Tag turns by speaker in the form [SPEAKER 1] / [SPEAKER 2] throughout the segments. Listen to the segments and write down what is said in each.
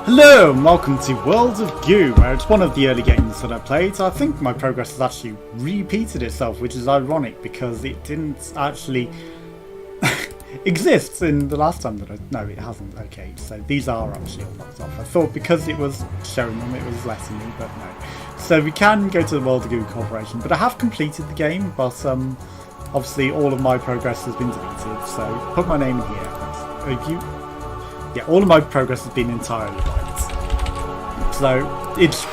[SPEAKER 1] Hello and welcome to World of Goo, where it's one of the early games that I played. I think my progress has actually repeated itself, which is ironic because it didn't actually exist in the last time that I... No, it hasn't. Okay, so these are actually all locked off. I thought because it was showing them, it was letting me, but no. So we can go to the World of Goo Corporation, but I have completed the game, but obviously all of my progress has been deleted, so put my name in here. Yeah, all of my progress has been entirely wiped. So it's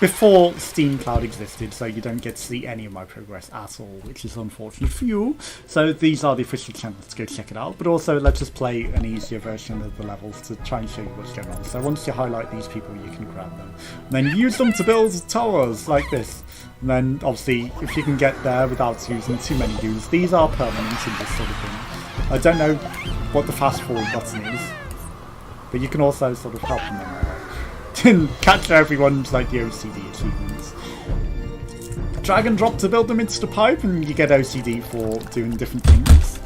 [SPEAKER 1] before Steam Cloud existed, so you don't get to see any of my progress at all, which is unfortunate for you. So these are the official channels to go check it out, but also let's just play an easier version of the levels to try and show you what's going on. So once you highlight these people, you can grab them. And then use them to build towers like this. And then obviously, if you can get there without using too many goos, these are permanent in this sort of thing. I don't know what the fast forward button is, but you can also sort of help them in that way. Capture everyone's like the OCD achievements. Drag and drop to build them into the pipe and you get OCD for doing different things.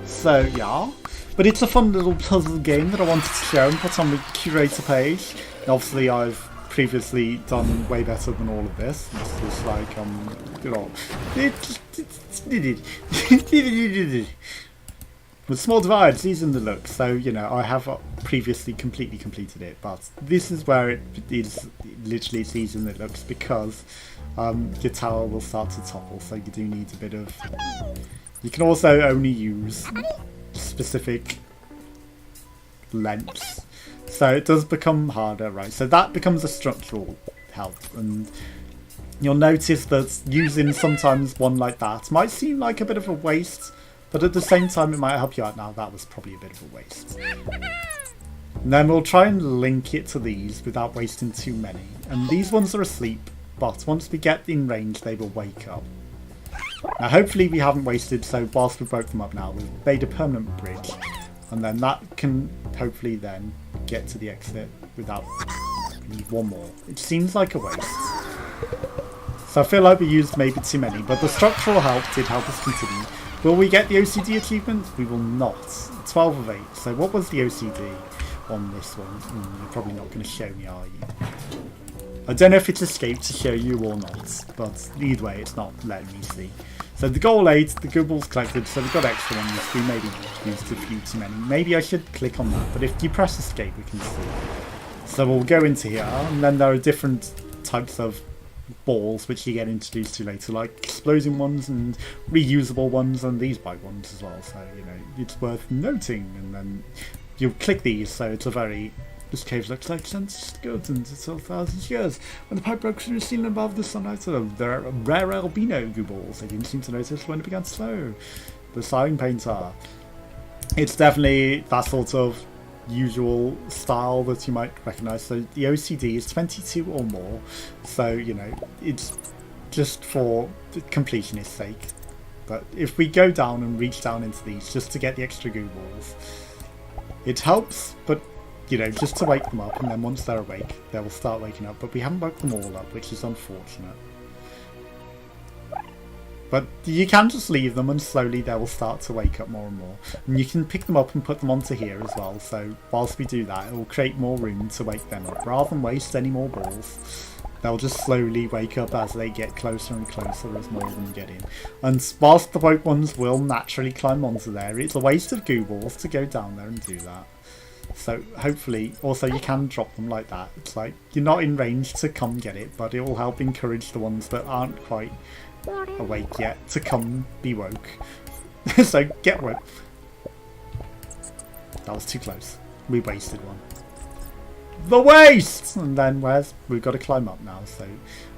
[SPEAKER 1] So yeah, but it's a fun little puzzle game that I wanted to show and put on the curator page. And obviously I've previously done way better than all of this. This was like you know, with small divides, these in the look. So you know, I have previously completely completed it, but this is where it is literally it's in the looks because your tower will start to topple. So you do need a bit of. You can also only use specific lengths, so it does become harder, right? So that becomes a structural help, and you'll notice that using sometimes one like that might seem like a bit of a waste. But at the same time, it might help you out. Now, that was probably a bit of a waste. And then we'll try and link it to these without wasting too many. And these ones are asleep, but once we get in range, they will wake up. Now, hopefully we haven't wasted, so whilst we broke them up now, we've made a permanent bridge. And then that can hopefully then get to the exit without... We need one more. It seems like a waste. So I feel like we used maybe too many, but the structural help did help us continue. Will we get the OCD achievement? We will not. 12 of 8. So what was the OCD on this one? You're probably not going to show me, are you? I don't know if it's escaped to show you or not, but either way, it's not letting me see. So the goal 8, the gooballs collected, so we've got extra ones. We maybe used a few too many. Maybe I should click on that, but if you press escape, we can see. So we'll go into here, and then there are different types of balls which you get introduced to later, like exploding ones and reusable ones and these bite ones as well, so you know it's worth noting. And then you click these, so it's a very this cave looks like since good and it's all thousands of years. When the pipe broke through the ceiling above the sunlight, so there are rare albino gooballs. They didn't seem to notice when it began to slow. The sign painter. It's definitely that sort of usual style that you might recognise. So the OCD is 22 or more, so you know it's just for completionist sake. But if we go down and reach down into these just to get the extra goo balls, it helps, but you know, just to wake them up, and then once they're awake they will start waking up, but we haven't woke them all up, which is unfortunate. But you can just leave them and slowly they will start to wake up more and more. And you can pick them up and put them onto here as well. So whilst we do that, it will create more room to wake them up. Rather than waste any more balls, they'll just slowly wake up as they get closer and closer as more of them get in. And whilst the woke ones will naturally climb onto there, it's a waste of goo balls to go down there and do that. So hopefully, also you can drop them like that. It's like you're not in range to come get it, but it will help encourage the ones that aren't quite awake yet to come be woke. So get woke. That was too close. We wasted one. The waste! And then we've got to climb up now, so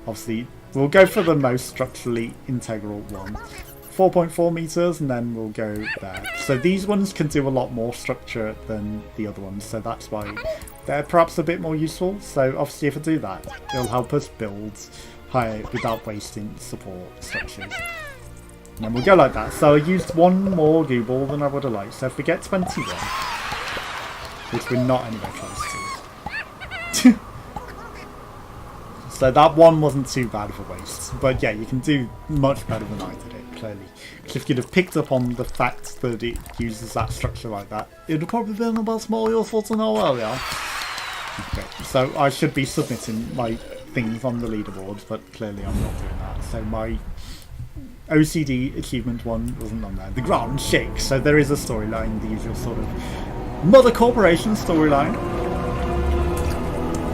[SPEAKER 1] obviously we'll go for the most structurally integral one. 4.4 meters, and then we'll go there. So these ones can do a lot more structure than the other ones, so that's why they're perhaps a bit more useful. So obviously if I do that, it'll help us build higher without wasting support structures. And then we'll go like that. So I used one more goo ball than I would have liked. So if we get 21, which we're not anywhere close to. So that one wasn't too bad of a waste. But yeah, you can do much better than I did it, clearly. Because if you'd have picked up on the fact that it uses that structure like that, it would have probably been a bit more useful to know earlier. Okay, so I should be submitting my things on the leaderboards, but clearly I'm not doing that. So my OCD achievement one wasn't on there. The ground shakes, so there is a storyline, the usual sort of Mother Corporation storyline.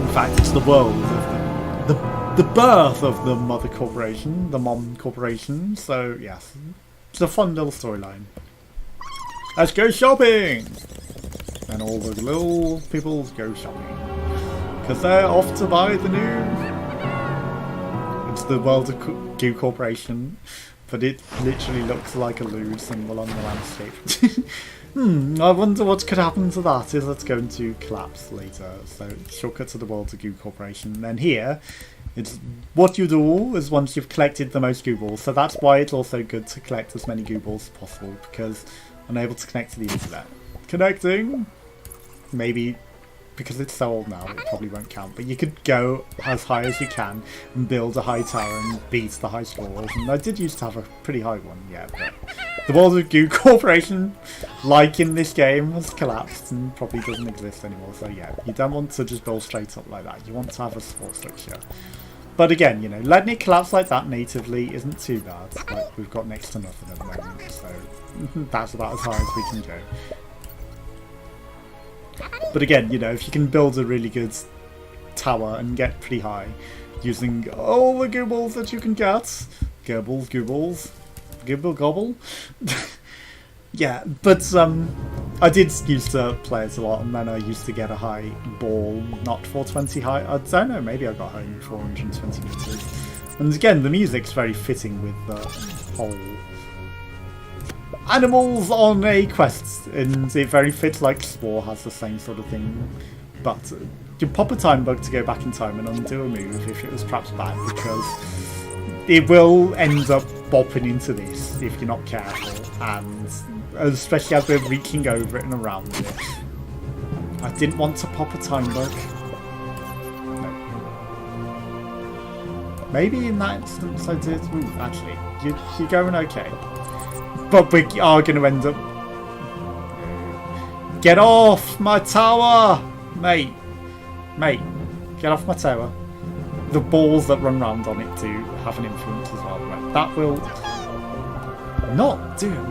[SPEAKER 1] In fact, it's the world of the birth of the Mother Corporation, the Mom Corporation. So yes, it's a fun little storyline. Let's go shopping! And all the little people go shopping. Because they're off to buy the new... It's the World of Goo Corporation. But it literally looks like a lewd symbol on the landscape. I wonder what could happen to that. Is it's going to collapse later. So shortcut to the World of Goo Corporation. And then here, it's what you do is once you've collected the most gooballs. So that's why it's also good to collect as many gooballs as possible. Because unable to connect to the internet. Connecting! Maybe, because it's so old now, it probably won't count. But you could go as high as you can and build a high tower and beat the high scores. And I did used to have a pretty high one, yeah. But the World of Goo Corporation, like in this game, has collapsed and probably doesn't exist anymore. So yeah, you don't want to just build straight up like that. You want to have a support structure. But again, you know, letting it collapse like that natively isn't too bad. Like, we've got next to nothing at the moment, so that's about as high as we can go. But again, you know, if you can build a really good tower and get pretty high using all the gooballs that you can get, gooballs, gobble gobble. Yeah, but I did used to play it a lot, and then I used to get a high ball, not 420 high. I don't know, maybe I got home 420 meters. And again, the music's very fitting with the whole animals on a quest, and it very fits like Spore has the same sort of thing. But you pop a time bug to go back in time and undo a move if it was perhaps bad, because it will end up bopping into this if you're not careful, and especially as we're reaching over it and around it. I didn't want to pop a time bug. No. Maybe in that instance I did. Ooh, actually, you're going okay. But we are going to end up... Get off my tower! Mate. Mate, get off my tower. The balls that run round on it do have an influence as well. Right, that will not do it.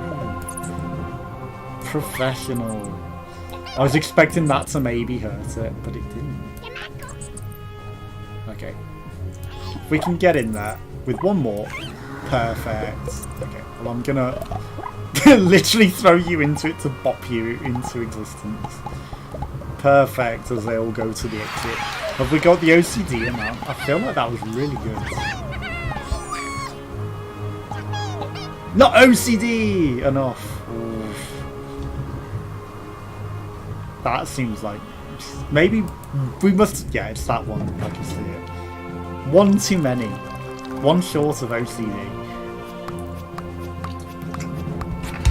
[SPEAKER 1] Professional. I was expecting that to maybe hurt it, but it didn't. Okay. If we can get in there with one more. Perfect. Okay, well I'm gonna literally throw you into it to bop you into existence. Perfect, as they all go to the exit. Have we got the OCD amount? I feel like that was really good. Not OCD enough. Oof. That seems like maybe we must. Yeah, it's that one. I can see it. One too many. One short of OCD.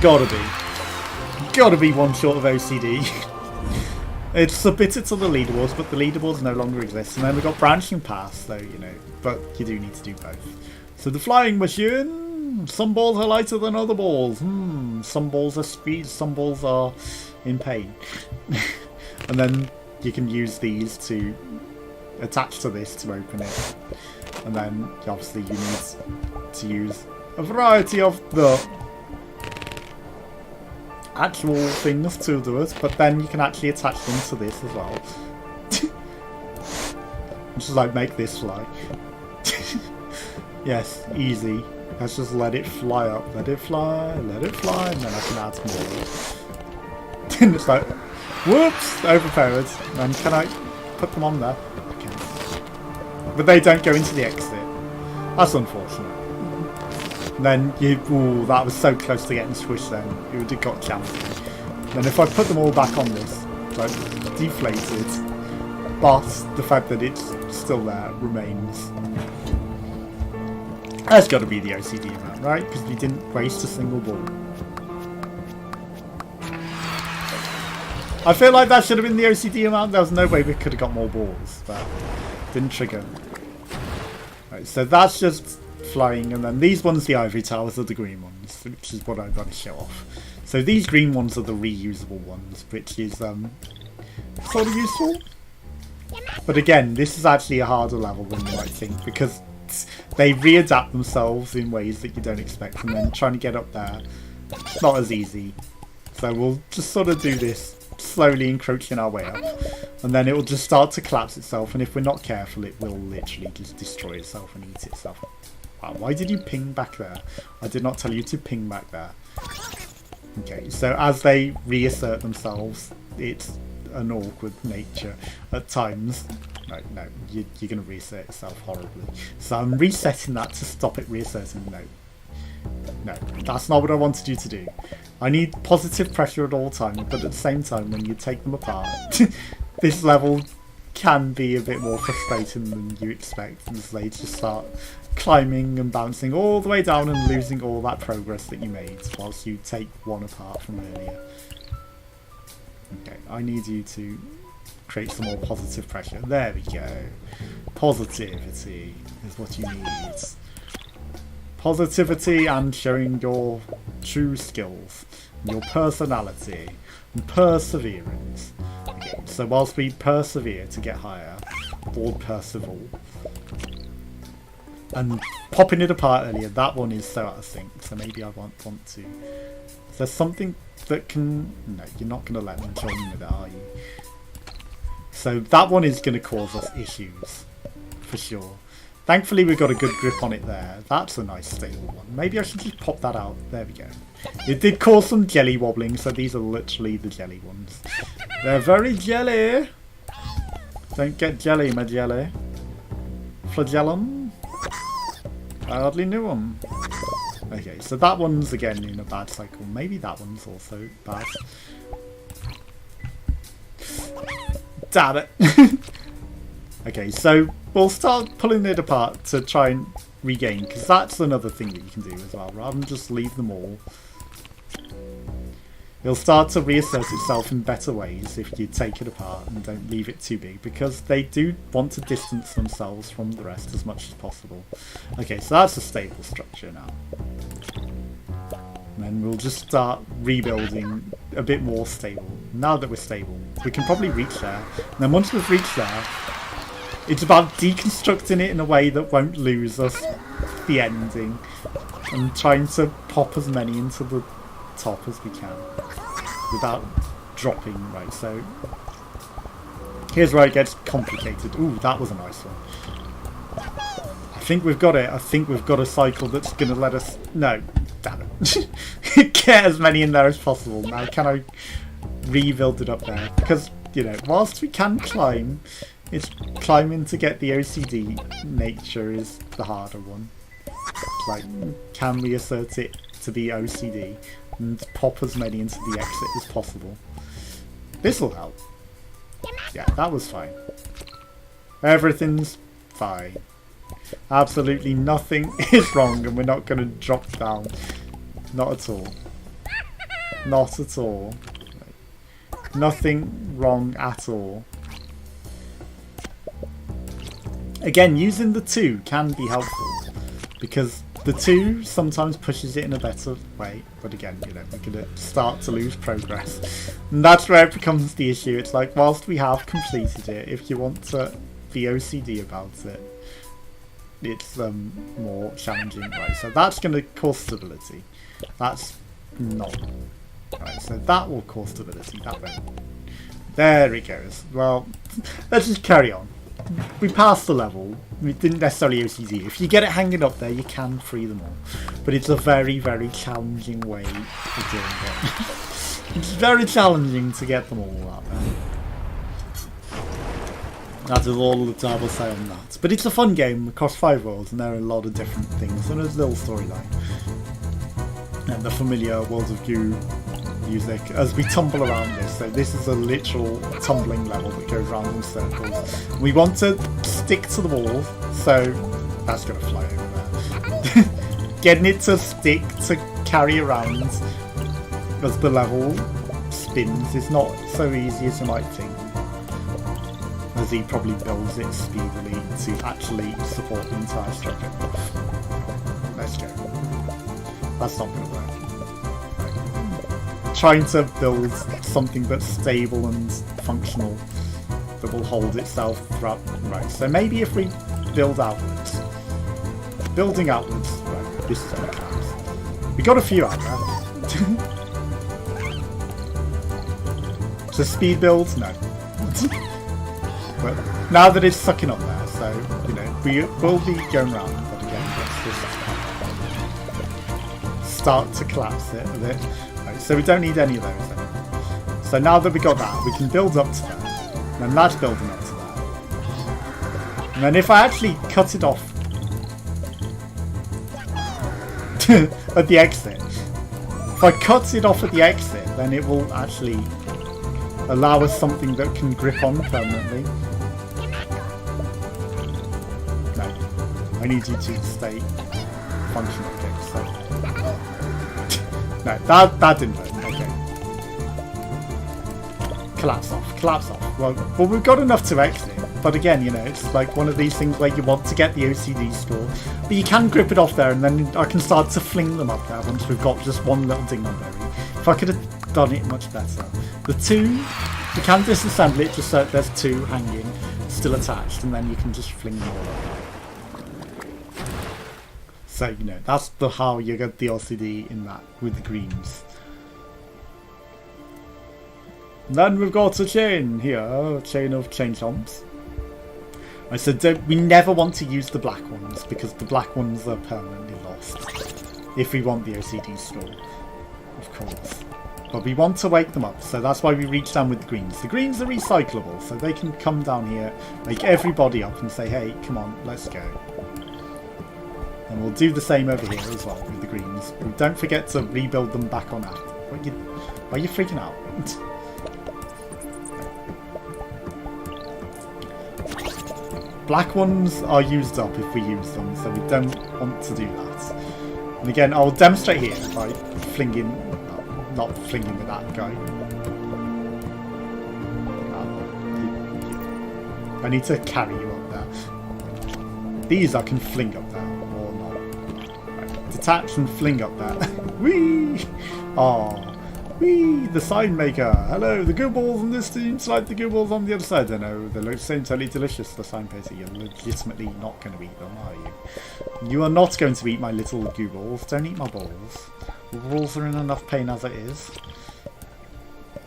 [SPEAKER 1] Gotta be one short of OCD. It's submitted to the leaderboards, but the leaderboards no longer exist. And then we've got branching paths, though, you know. But you do need to do both. So the flying machine. Some balls are lighter than other balls. Some balls are speed, some balls are in pain. And then you can use these to attach to this to open it. And then obviously you need to use a variety of the actual things to do it, but then you can actually attach them to this as well. Just like make this fly. Yes, easy. Let's just let it fly up. Let it fly, and then I can add more. And it's like, whoops, overpowered. And can I put them on there? Okay. But they don't go into the exit. That's unfortunate. Then you, ooh, that was so close to getting squished then. It would have got jammed. Then if I put them all back on this, like, deflated, but the fact that it's still there remains. That's got to be the OCD amount, right? Because we didn't waste a single ball. I feel like that should have been the OCD amount. There was no way we could have got more balls, but didn't trigger. Right, so that's just flying, and then these ones, the ivory towers, are the green ones, which is what I've got to show off. So these green ones are the reusable ones, which is sort of useful. But again, this is actually a harder level than you might think, because they readapt themselves in ways that you don't expect, and then trying to get up there, it's not as easy. So we'll just sort of do this, slowly encroaching our way up, and then it will just start to collapse itself, and if we're not careful, it will literally just destroy itself and eat itself. Wow, why did you ping back there? I did not tell you to ping back there. Okay, so as they reassert themselves, it's an awkward nature at times. No, you're going to reassert itself horribly. So I'm resetting that to stop it reasserting. No, that's not what I wanted you to do. I need positive pressure at all times, but at the same time, when you take them apart, this level can be a bit more frustrating than you expect, as they just start climbing and bouncing all the way down and losing all that progress that you made whilst you take one apart from earlier. Okay, I need you to create some more positive pressure. There we go. Positivity is what you need. Positivity and showing your true skills, your personality, and perseverance. Okay, so whilst we persevere to get higher, or persevere, and popping it apart earlier, that one is so out of sync, so maybe I want to... Is there something that can... No, you're not going to let me join with it, are you? So that one is going to cause us issues, for sure. Thankfully we've got a good grip on it there. That's a nice stable one. Maybe I should just pop that out. There we go. It did cause some jelly wobbling, so these are literally the jelly ones. They're very jelly! Don't get jelly, my jelly. Flagellum? I hardly knew them. Okay, so that one's again in a bad cycle. Maybe that one's also bad. Damn it! Okay, so we'll start pulling it apart to try and regain, because that's another thing that you can do as well, rather than just leave them all. It'll start to reassert itself in better ways if you take it apart and don't leave it too big, because they do want to distance themselves from the rest as much as possible. Okay, so that's a stable structure now. And then we'll just start rebuilding a bit more stable. Now that we're stable, we can probably reach there. And then once we've reached there, it's about deconstructing it in a way that won't lose us the ending, and trying to pop as many into the top as we can without dropping. Right, so here's where it gets complicated. Ooh, that was a nice one. I think we've got it. I think we've got a cycle that's going to let us... No, damn it. Get as many in there as possible. Now can I rebuild it up there? Because, you know, whilst we can climb, it's climbing to get the OCD nature is the harder one. Like, can we assert it to be OCD and pop as many into the exit as possible? This'll help. Yeah, that was fine. Everything's fine. Absolutely nothing is wrong, and we're not going to drop down. Not at all. Not at all. Nothing wrong at all. Again, using the 2 can be helpful, because the 2 sometimes pushes it in a better way, but again, you know, we're going to start to lose progress. And that's where it becomes the issue. It's like, whilst we have completed it, if you want to be OCD about it, it's more challenging. Right, so that's going to cause stability. That's not. Right, so that will cause stability. That way. There it goes. Well, let's just carry on. We passed the level. We didn't necessarily OCD. If you get it hanging up there, you can free them all. But it's a very, very challenging way of doing it. It's very challenging to get them all out there. That is all that I will say on that. But it's a fun game across 5 worlds, and there are a lot of different things, and there's a little storyline. And the familiar World of Goo music as we tumble around this. So this is a literal tumbling level that goes around in circles. We want to stick to the wall, so that's going to fly over there. Getting it to stick to carry around as the level spins is not so easy as you might think, as he probably builds it speedily to actually support the entire structure. Let's go. That's not going to work. Trying to build something that's stable and functional that will hold itself throughout. Right, so maybe if we build outwards. Building outwards. Right, this is going to collapse. We got a few out there. So speed builds? No. But now that it's sucking up there, so, you know, we will be going round, but again, let's just start to collapse it a bit. Right, so we don't need any of those anymore. So now that we got that, we can build up to that. And then that's building up to that. And then if I actually cut it off at the exit, if I cut it off at the exit, then it will actually allow us something that can grip on permanently. No, I need you to stay functional. Okay, so no, that didn't work. Okay, collapse off. Well, we've got enough to exit, but again, you know, it's like one of these things where you want to get the OCD score, but you can grip it off there, and then I can start to fling them up there once we've got just one little dingleberry. If I could have done it much better. The two, you can disassemble it just so there's two hanging, still attached, and then you can just fling them all up. So, you know, that's how you get the LCD in that with the greens. And then we've got a chain here, a chain of chain chomps. I said we never want to use the black ones because the black ones are permanently lost. If we want the OCD score, of course. But we want to wake them up, so that's why we reach down with the greens. The greens are recyclable, so they can come down here, wake everybody up and say, hey, come on, let's go. And we'll do the same over here as well with the greens. But don't forget to rebuild them back on after. Why are you freaking out? Black ones are used up if we use them, so we don't want to do that. And again, I'll demonstrate here by flinging... not flinging with that guy. I need to carry you up there. These I can fling up there, or not. Right. Detach and fling up there. Whee! Aww. Whee! The sign maker! Hello, the gooballs on this team, slide the gooballs on the other side. I know, they look totally delicious, the sign painter. You're legitimately not going to eat them, are you? You are not going to eat my little gooballs. Don't eat my balls. Balls are in enough pain as it is.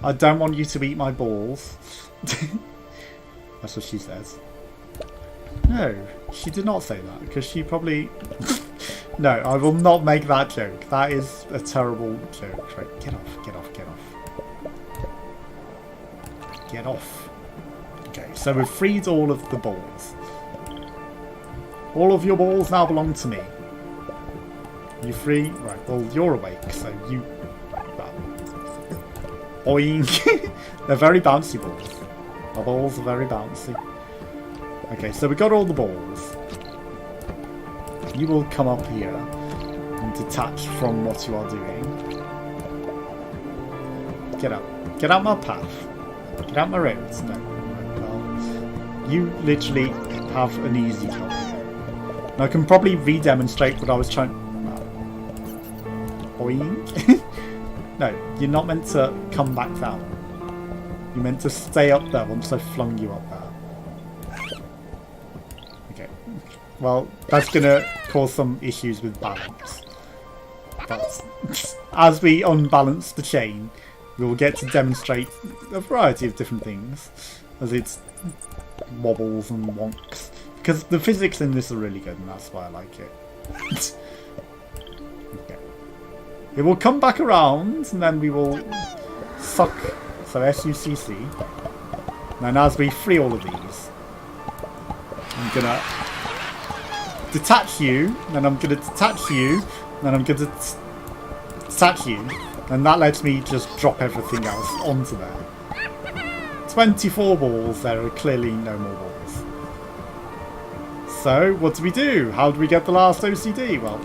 [SPEAKER 1] I don't want you to eat my balls. That's what she says. No, she did not say that, because she probably... No, I will not make that joke. That is a terrible joke. Right, get off. Get off. Okay, so we've freed all of the balls. All of your balls now belong to me. You free? Right, well, you're awake, so you... Well, boing! They're very bouncy balls. Our balls are very bouncy. Okay, so we got all the balls. You will come up here and detach from what you are doing. Get up. Get out my path. Get out my roads. No. Well, you literally have an easy job here. And I can probably re-demonstrate what I was trying... Boing. No, you're not meant to come back down. You're meant to stay up there once I've flung you up there. Okay. Well, that's going to cause some issues with balance. But as we unbalance the chain, we'll get to demonstrate a variety of different things as it wobbles and wonks. Because the physics in this are really good, and that's why I like it. Okay. It will come back around, and then we will suck, so S-U-C-C. And then as we free all of these, I'm going to detach you, then I'm going to detach you, then I'm going to detach you, and that lets me just drop everything else onto there. 24 balls, there are clearly no more balls. So, what do we do? How do we get the last OCD? Well,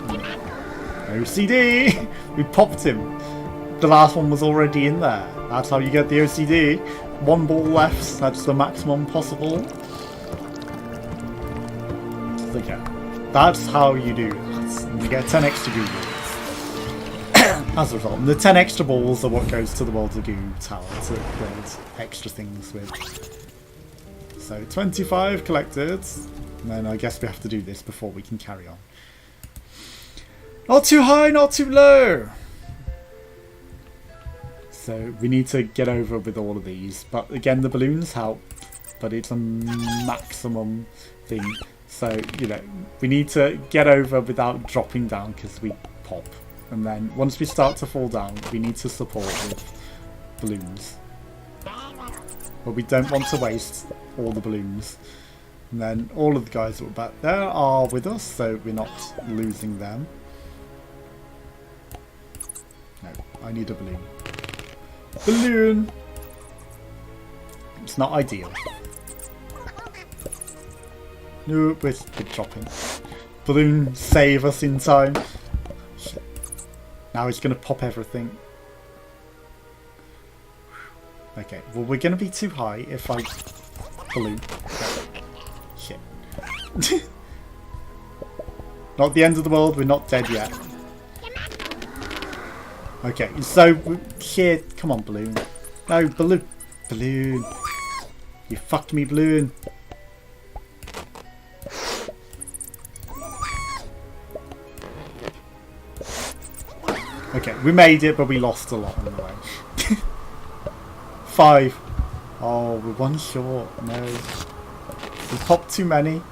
[SPEAKER 1] OCD! We popped him. The last one was already in there. That's how you get the OCD. One ball left, that's the maximum possible. So yeah, that's how you do that. You get 10 extra goo balls. As a result, and the 10 extra balls are what goes to the World of Goo Tower to build extra things with. so 25 collected. And then I guess we have to do this before we can carry on. Not too high, not too low. So we need to get over with all of these. But again, the balloons help. But it's a maximum thing. So, you know, we need to get over without dropping down because we pop. And then once we start to fall down, we need to support with balloons. But we don't want to waste all the balloons. And then all of the guys that were back there are with us, so we're not losing them. No, I need a balloon. Balloon! It's not ideal. No, we're dropping. Balloon, save us in time. Shit. Now it's going to pop everything. Okay, well we're going to be too high if I balloon. Shit. Not the end of the world, we're not dead yet. Okay, so, shit, come on balloon. No, balloon. Balloon. You fucked me, balloon. Okay, we made it, but we lost a lot on the way. 5. Oh, we're one short. No. We popped too many.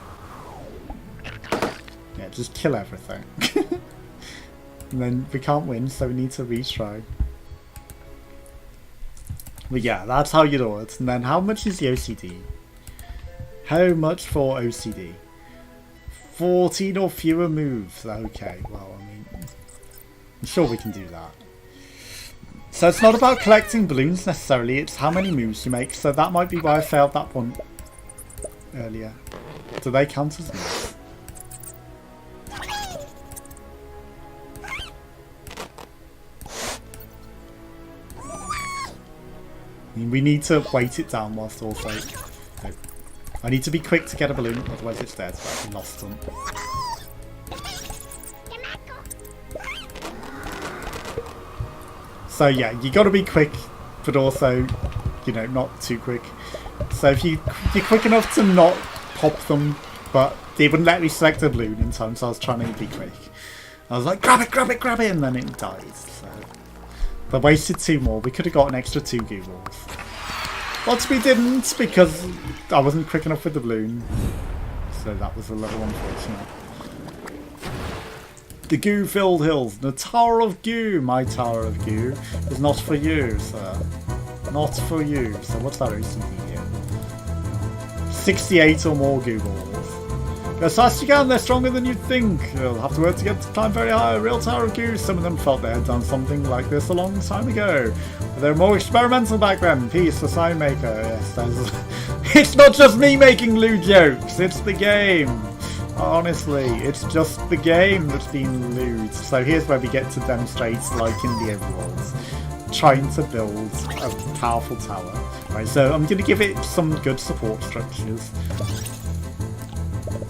[SPEAKER 1] Yeah, just kill everything. And then we can't win, so we need to retry. But yeah, that's how you do it. And then how much is the OCD? How much for OCD? 14 or fewer moves. Okay, well, I mean, I'm sure we can do that. So it's not about collecting balloons necessarily, it's how many moves you make. So that might be why I failed that one earlier. Do they count as moves? I mean, we need to weight it down whilst also... No. I need to be quick to get a balloon, otherwise it's dead. So I lost them. So yeah, you got to be quick, but also, you know, not too quick. So if you're quick enough to not pop them, but they wouldn't let me select a balloon in time, so I was trying to be quick. I was like, grab it, grab it, grab it, and then it died. So I wasted 2 more. We could have got an extra 2 gooballs. But we didn't, because I wasn't quick enough with the balloon. So that was a little unfortunate. The goo-filled hills. The Tower of Goo. My Tower of Goo is not for you, sir. Not for you. So what's that OCD here? 68 or more gooballs. Go as fast as you can, they're stronger than you'd think. You'll have to work to get to climb very high. A real Tower of Goo. Some of them felt they had done something like this a long time ago. But they were more experimental back then. Peace, the sign maker. Yes, that's... It's not just me making lewd jokes. It's the game. Honestly, it's just the game that's been lewd. So here's where we get to demonstrate, like in the overworlds, trying to build a powerful tower. Right, so I'm going to give it some good support structures.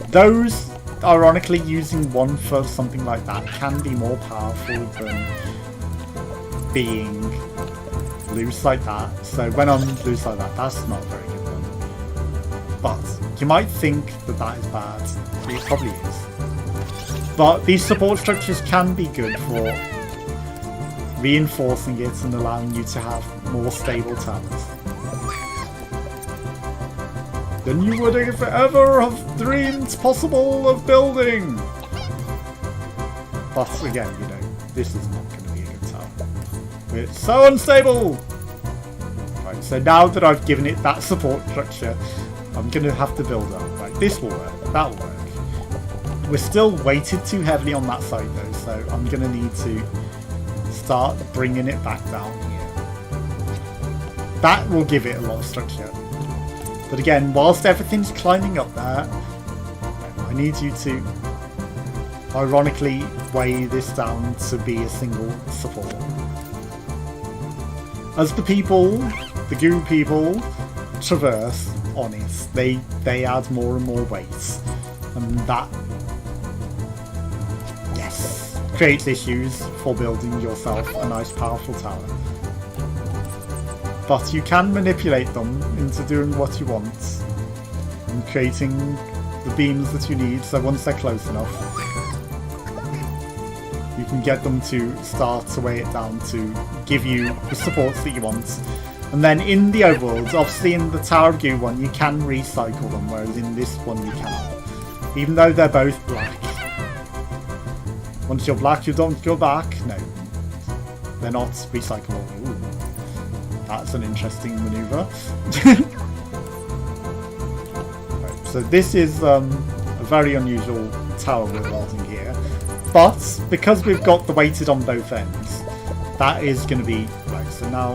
[SPEAKER 1] Those, ironically, using one for something like that can be more powerful than being loose like that. So when I'm loose like that, that's not very good one. But you might think that that is bad. It probably is. But these support structures can be good for reinforcing it and allowing you to have more stable towers than you would if ever have dreamed possible of building. But again, you know, this is not going to be a good tower. It's so unstable! Right, so now that I've given it that support structure, I'm going to have to build up. Right, this will work, that will work. We're still weighted too heavily on that side though, so I'm going to need to start bringing it back down here. That will give it a lot of structure. But again, whilst everything's climbing up there, I need you to ironically weigh this down to be a single support. As the people, the goo people, traverse on it, they add more and more weight. And that, yes, creates issues for building yourself a nice powerful tower. But you can manipulate them into doing what you want. and creating the beams that you need, so once they're close enough, you can get them to start to weigh it down to give you the supports that you want. And then in the overworld, obviously in the Tower of Goo one, you can recycle them, whereas in this one you cannot. Even though they're both black. Once you're black, you don't go back. No. They're not recyclable. Ooh. That's an interesting maneuver. Right, so this is a very unusual tower we're building here. But because we've got the weighted on both ends, that is going to be... Right, so now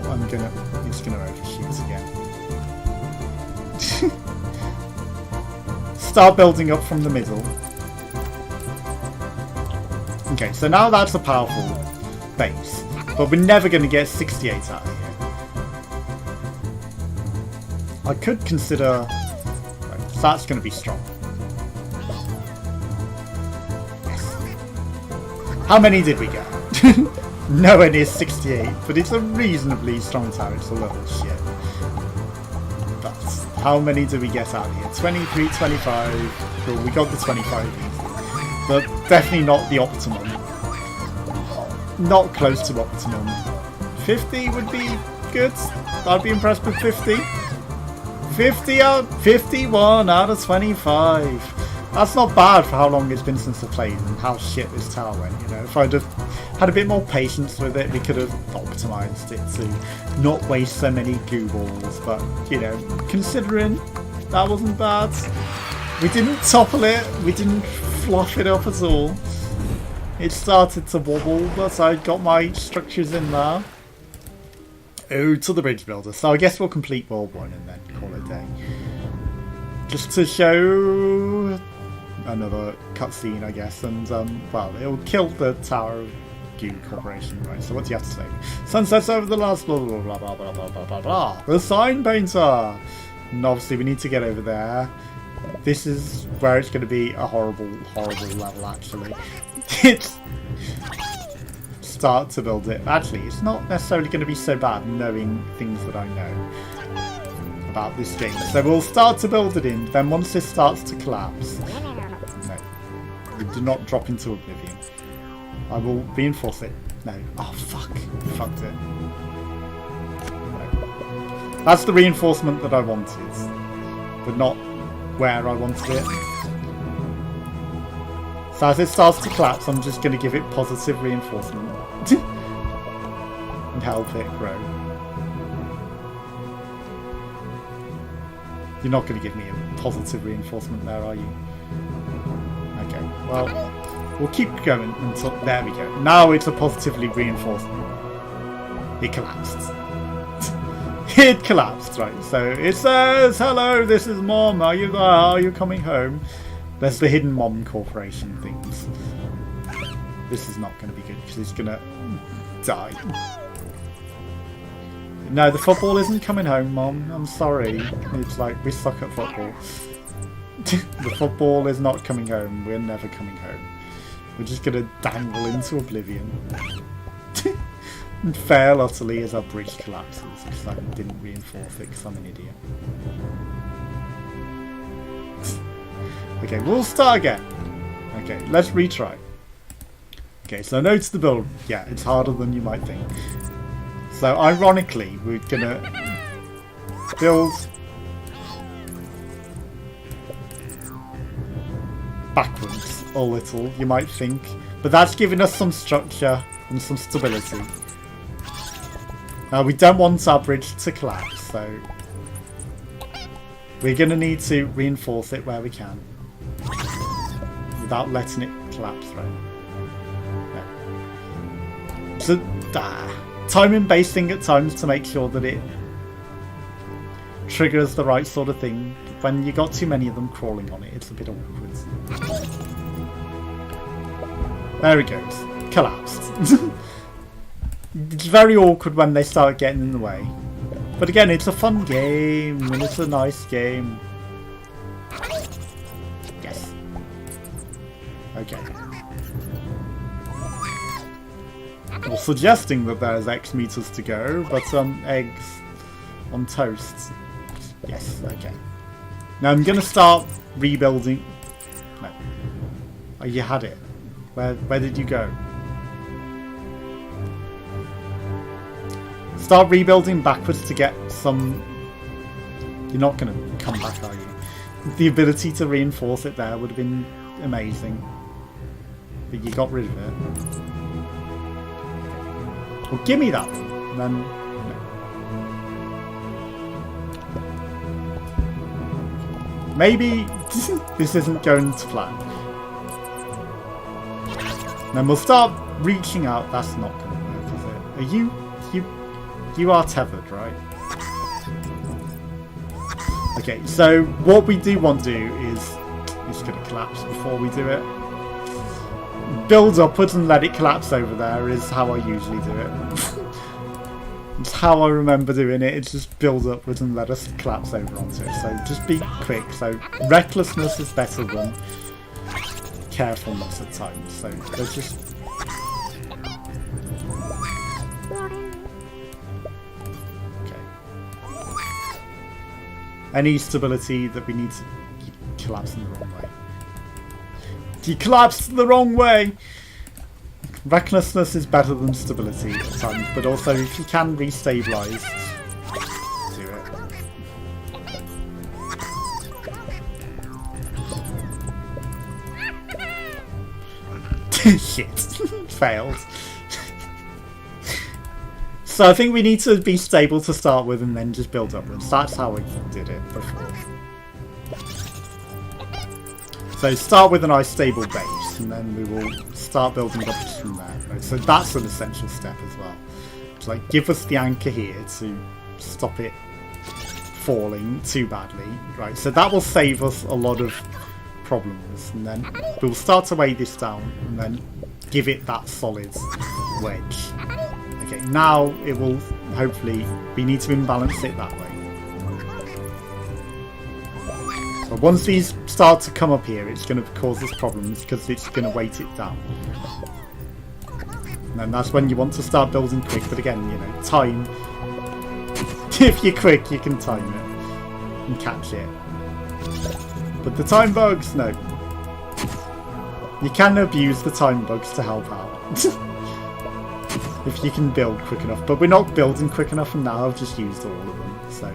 [SPEAKER 1] it's going to overshoot again. Start building up from the middle. Okay, so now that's a powerful base. But we're never going to get 68 out of here. I could consider... Right, so that's going to be strong. How many did we get? Nowhere near 68, but it's a reasonably strong tower. It's a little shit. But how many did we get out here? 23, 25. Cool, we got the 25 easy. But definitely not the optimum. Not close to optimum. 50 would be good. I'd be impressed with 50. 51 out of 25. That's not bad for how long it's been since I played and how shit this tower went, you know. If I'd have had a bit more patience with it, we could have optimised it to not waste so many gooballs. But, you know, considering that wasn't bad. We didn't topple it, we didn't fluff it up at all. It started to wobble, but I got my structures in there. Oh, to the bridge builder. So I guess we'll complete World 1 and then call it a day. Just to show... another cutscene, I guess, and well, it'll kill the Tower of Goo Corporation, right? So what do you have to say? Sunsets over the last blah blah blah blah blah blah blah blah blah. The sign painter. And obviously, we need to get over there. This is where it's going to be a horrible, horrible level. Actually, it's start to build it. Actually, it's not necessarily going to be so bad, knowing things that I know about this game. So we'll start to build it in. Then once this starts to collapse. We do not drop into oblivion. I will reinforce it. No. Oh, fuck. Fucked it. No. That's the reinforcement that I wanted. But not where I wanted it. So as it starts to collapse, I'm just going to give it positive reinforcement. And help it grow. You're not going to give me a positive reinforcement there, are you? Okay, well, we'll keep going until... There we go. Now it's a positively reinforced. It collapsed. It collapsed, right. So it says, hello, this is Mom. Are you there? Are you coming home? There's the hidden Mom Corporation things. This is not going to be good because he's going to die. No, the football isn't coming home, Mom. I'm sorry. It's like, we suck at football. The football is not coming home. We're never coming home. We're just going to dangle into oblivion. And fail utterly as our bridge collapses because I didn't reinforce it because I'm an idiot. Okay, we'll start again. Okay, let's retry. Okay, so notes the build. Yeah, it's harder than you might think. So ironically, we're going to build... backwards a little, you might think, but that's giving us some structure and some stability. Now we don't want our bridge to collapse, so we're going to need to reinforce it where we can without letting it collapse, right? No. So timing basting at times to make sure that it triggers the right sort of thing. When you got too many of them crawling on it, it's a bit awkward. There it goes. Collapsed. It's very awkward when they start getting in the way. But again, it's a fun game, and it's a nice game. Yes. Okay. Well, suggesting that there's X meters to go, but eggs on toast. Yes, okay. Now I'm going to start rebuilding. No. Oh, you had it. Where did you go? Start rebuilding backwards to get some... You're not going to come back, are you? The ability to reinforce it there would have been amazing. But you got rid of it. Well, give me that one. And then... No. Maybe this isn't going to plan. Then we'll start reaching out. That's not going to work, is it? Are you are tethered, right? Okay, so what we do want to do is... It's going to collapse before we do it. Build upwards and let it collapse over there is how I usually do it. It's how I remember doing it. It's just build upwards and let us collapse over onto it. So just be quick. So recklessness is better than carefulness at times. So let's just... Any stability that we need to keep collapsing the wrong way. You collapsed the wrong way! Recklessness is better than stability at times, but also if you can restabilize, do it. Shit. Failed. So I think we need to be stable to start with and then just build upwards. That's how we did it before. So start with a nice stable base and then we will start building upwards from there. Right? So that's an essential step as well. It's like give us the anchor here to stop it falling too badly. Right, so that will save us a lot of problems and then we'll start to weigh this down and then give it that solid wedge. Okay, now it will hopefully, we need to imbalance it that way. But once these start to come up here, it's going to cause us problems because it's going to weight it down. And then that's when you want to start building quick, but again, you know, time. If you're quick, you can time it and catch it. But the time bugs, no. You can abuse the time bugs to help out. If you can build quick enough, but we're not building quick enough and now I've just used all of them, so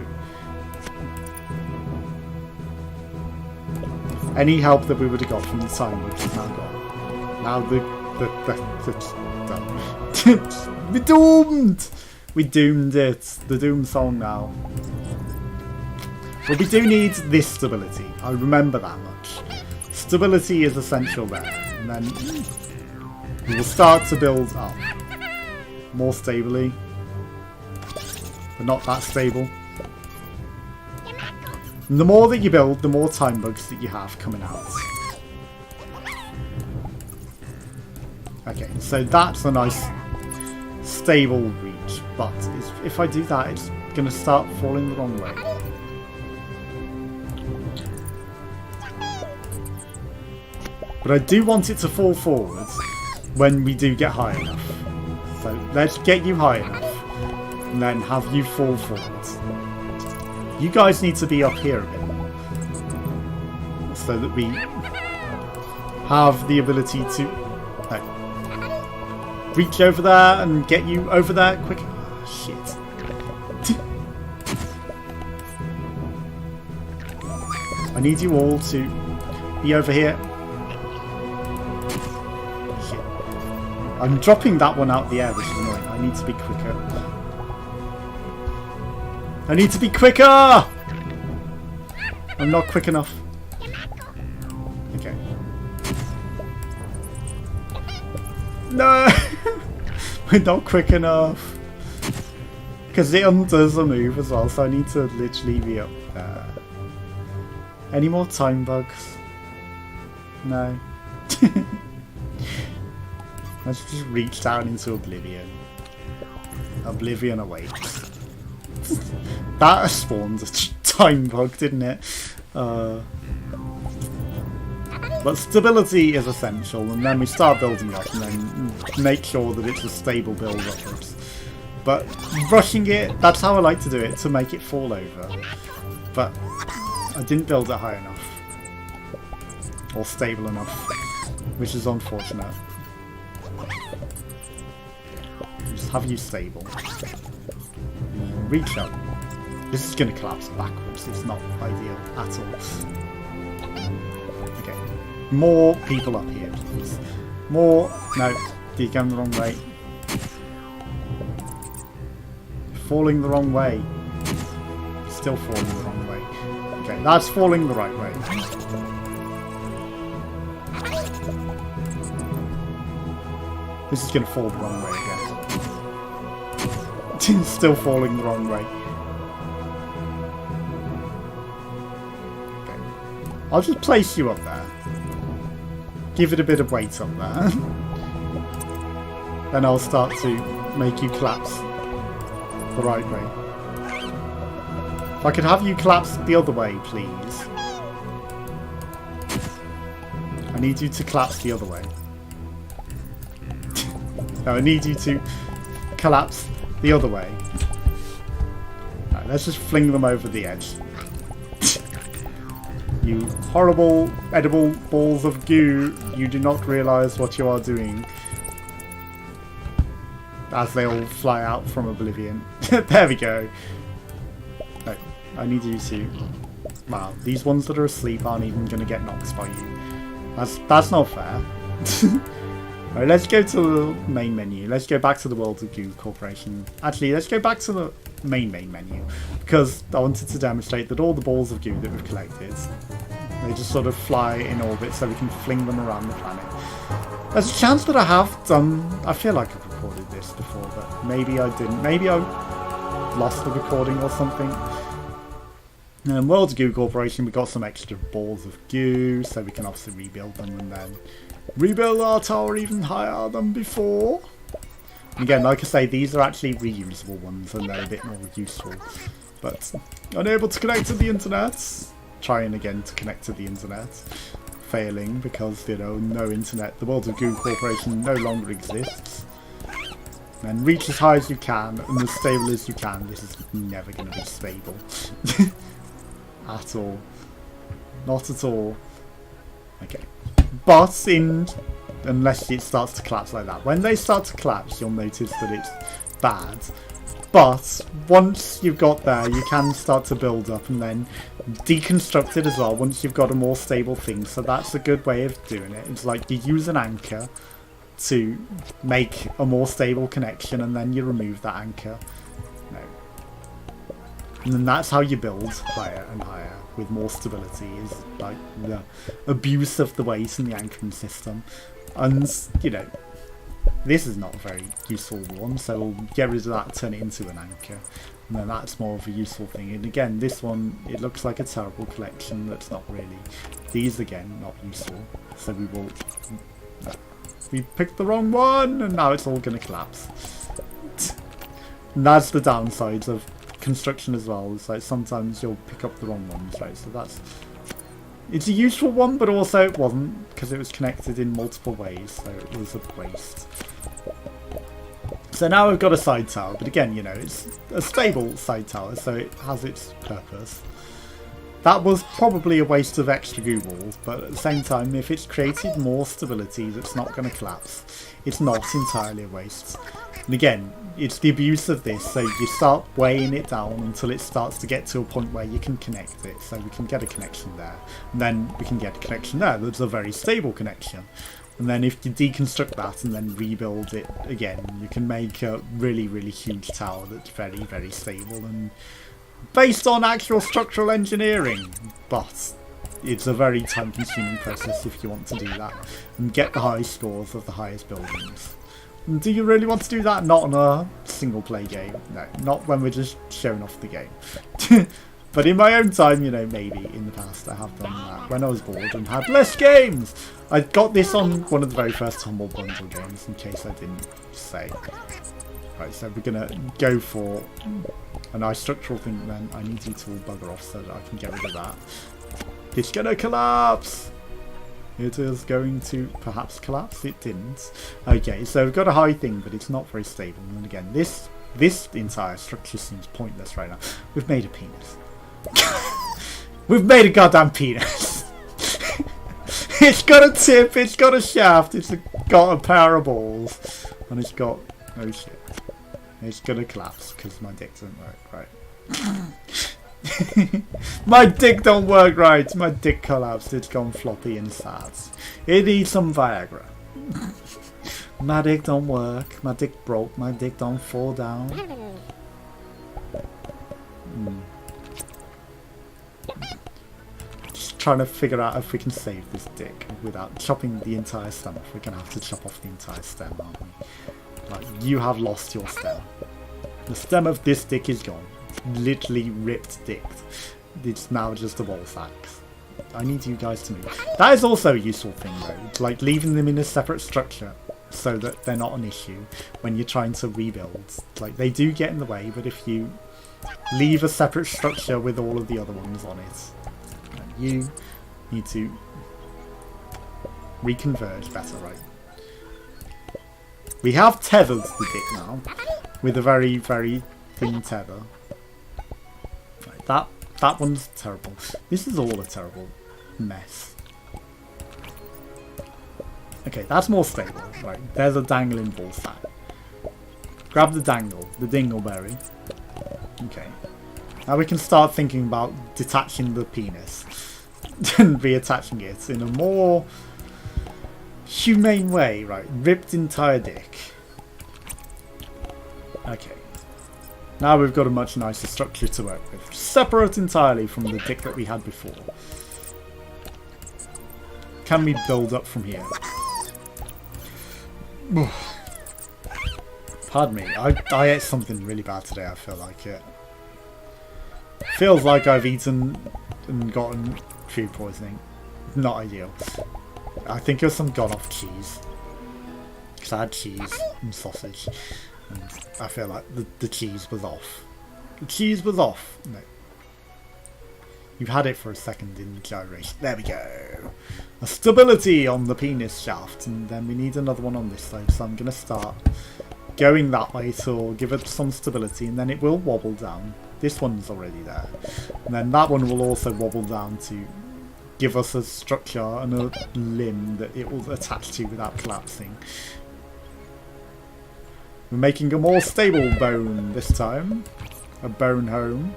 [SPEAKER 1] any help that we would have got from the time which is now gone. Now it's done. We're doomed! We doomed it. The doom song now. But we do need this stability. I remember that much. Stability is essential there. And then we will start to build up. More stably, but not that stable. And the more that you build, the more time bugs that you have coming out. Okay, so that's a nice stable reach, but if I do that, it's going to start falling the wrong way. But I do want it to fall forwards when we do get high enough. So let's get you high enough and then have you fall forwards. You guys need to be up here a bit more so that we have the ability to reach over there and get you over there quick. Oh, shit. I need you all to be over here. I'm dropping that one out the air, which is annoying. I need to be quicker. I need to be quicker! I'm not quick enough. Okay. No! We're not quick enough. Because it undoes a move as well, so I need to literally be up there. Any more time bugs? No. Let's just reach down into oblivion. Oblivion awaits. That spawned a time bug, didn't it? But stability is essential, and then we start building up, and then make sure that it's a stable build upwards. But rushing it, that's how I like to do it, to make it fall over. But I didn't build it high enough. Or stable enough. Which is unfortunate. Just have you stable. Reach up. This is going to collapse backwards. It's not ideal at all. Okay. More people up here, please. More. No. You're going the wrong way. Falling the wrong way. Still falling the wrong way. Okay, that's falling the right way. This is going to fall the wrong way again. Still falling the wrong way. Okay. I'll just place you up there. Give it a bit of weight up there. Then I'll start to make you collapse the right way. If I could have you collapse the other way, please. I need you to collapse the other way. No, I need you to collapse the other way. Right, let's just fling them over the edge. You horrible, edible balls of goo. You do not realise what you are doing. As they all fly out from oblivion. There we go. No, I need you to... Wow, these ones that are asleep aren't even going to get knocked by you. That's not fair. Alright, let's go to the main menu. Let's go back to the World of Goo Corporation. Actually, let's go back to the main menu. Because I wanted to demonstrate that all the balls of goo that we've collected, they just sort of fly in orbit so we can fling them around the planet. There's a chance that I have done... I feel like I've recorded this before, but maybe I didn't. Maybe I lost the recording or something. World of Goo Corporation, we got some extra balls of goo, so we can obviously rebuild them and then rebuild our tower even higher than before. And again, like I say, these are actually reusable ones and they're a bit more useful. But unable to connect to the internet. Trying again to connect to the internet. Failing because, you know, no internet. The World of Goo Corporation no longer exists. And reach as high as you can and as stable as you can. This is never going to be stable. At all. Not at all. Okay. But unless it starts to collapse like that. When they start to collapse, you'll notice that it's bad. But once you've got there, you can start to build up and then deconstruct it as well once you've got a more stable thing. So that's a good way of doing it. It's like you use an anchor to make a more stable connection and then you remove that anchor. No. And then that's how you build higher and higher with more stability, is like the abuse of the weight and the anchoring system. And, you know, this is not a very useful one, so we'll get rid of that, turn it into an anchor. And then that's more of a useful thing. And again, this one, it looks like a terrible collection that's not really. These, again, not useful. So we will... We picked the wrong one, and now it's all going to collapse. And that's the downsides of construction as well. It's like sometimes you'll pick up the wrong ones, right? So that's... It's a useful one, but also it wasn't, because it was connected in multiple ways, so it was a waste. So now we've got a side tower, but again, you know, it's a stable side tower, so it has its purpose. That was probably a waste of extra gooballs, but at the same time, if it's created more stability that's not going to collapse, it's not entirely a waste. And again, it's the abuse of this, so you start weighing it down until it starts to get to a point where you can connect it, so we can get a connection there. And then we can get a connection there that's a very stable connection. And then if you deconstruct that and then rebuild it again, you can make a really, really huge tower that's very, very stable and based on actual structural engineering. But it's a very time-consuming process if you want to do that and get the high scores of the highest buildings. And do you really want to do that? Not on a single-play game. No, not when we're just showing off the game. But in my own time, you know, maybe in the past I have done that when I was bored and had less games. I got this on one of the very first Humble Bundle games, in case I didn't say. Right, so we're going to go for a nice structural thing then. I need you to all bugger off so that I can get rid of that. It's going to collapse! It is going to perhaps collapse. It didn't. Okay, so we've got a high thing, but it's not very stable. And again, this We've made a goddamn penis. It's got a tip, it's got a shaft, it's got a pair of balls, and it's got... oh shit. It's gonna collapse because my dick doesn't work right. My dick don't work right. My dick collapsed. It's gone floppy and sad. It needs some Viagra. My dick don't work. My dick broke. My dick don't fall down. Just trying to figure out if we can save this dick without chopping the entire stem off. We're gonna have to chop off the entire stem, aren't we? Like, you have lost your stem. The stem of this dick is gone. It's literally ripped dick. It's now just a ball sack. I need you guys to move. That is also a useful thing though. Like leaving them in a separate structure so that they're not an issue when you're trying to rebuild. Like they do get in the way, but if you leave a separate structure with all of the other ones on it, you need to reconverge better, right? We have tethered the dick now, with a very, very thin tether. Right, that one's terrible. This is all a terrible mess. Okay, that's more stable. Right, there's a dangling ball sack. Grab the dingleberry. Okay. Now we can start thinking about detaching the penis and reattaching it in a more humane way, right? Ripped entire dick. Okay. Now we've got a much nicer structure to work with. Separate entirely from the dick that we had before. Can we build up from here? Pardon me, I ate something really bad today, I feel like it. Feels like I've eaten and gotten food poisoning. Not ideal. I think it was some gone-off cheese. Because I had cheese and sausage. And I feel like the cheese was off. The cheese was off. No. You've had it for a second in the gyration. There we go. A stability on the penis shaft. And then we need another one on this side. So I'm going to start going that way to give it some stability. And then it will wobble down. This one's already there. And then that one will also wobble down to give us a structure and a limb that it will attach to without collapsing. We're making a more stable bone this time. A bone home.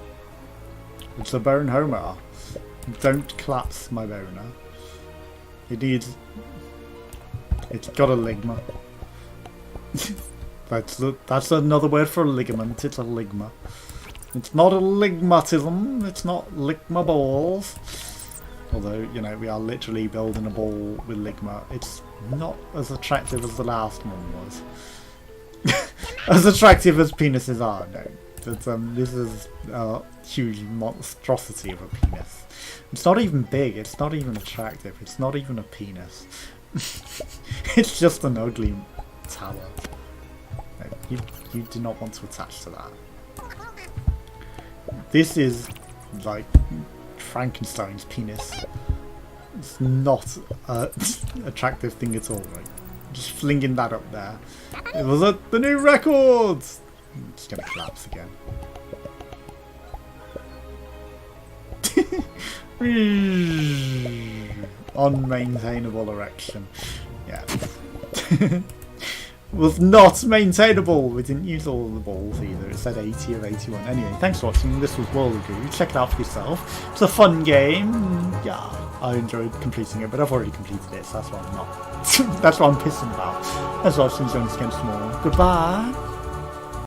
[SPEAKER 1] It's a bone homer. Don't collapse my boner. It needs... It's got a ligma. That's another word for a ligament. It's a ligma. It's not a ligmatism. It's not ligma balls. Although, you know, we are literally building a ball with ligma. It's not as attractive as the last one was. As attractive as penises are, no. But, this is a huge monstrosity of a penis. It's not even big, it's not even attractive, it's not even a penis. It's just an ugly tower. No, you do not want to attach to that. This is like Frankenstein's penis. It's not an attractive thing at all, right? Just flinging that up there. It was at the new records! It's gonna collapse again. Unmaintainable erection. Yeah. Was not maintainable. We didn't use all of the balls either. It said 80 of 81. Anyway, thanks for watching. This was World of Goo. Check it out for yourself. It's a fun game. Yeah, I enjoyed completing it, but I've already completed it, so that's why I'm not. That's what I'm pissing about. That's what I've seen you once again tomorrow. Goodbye.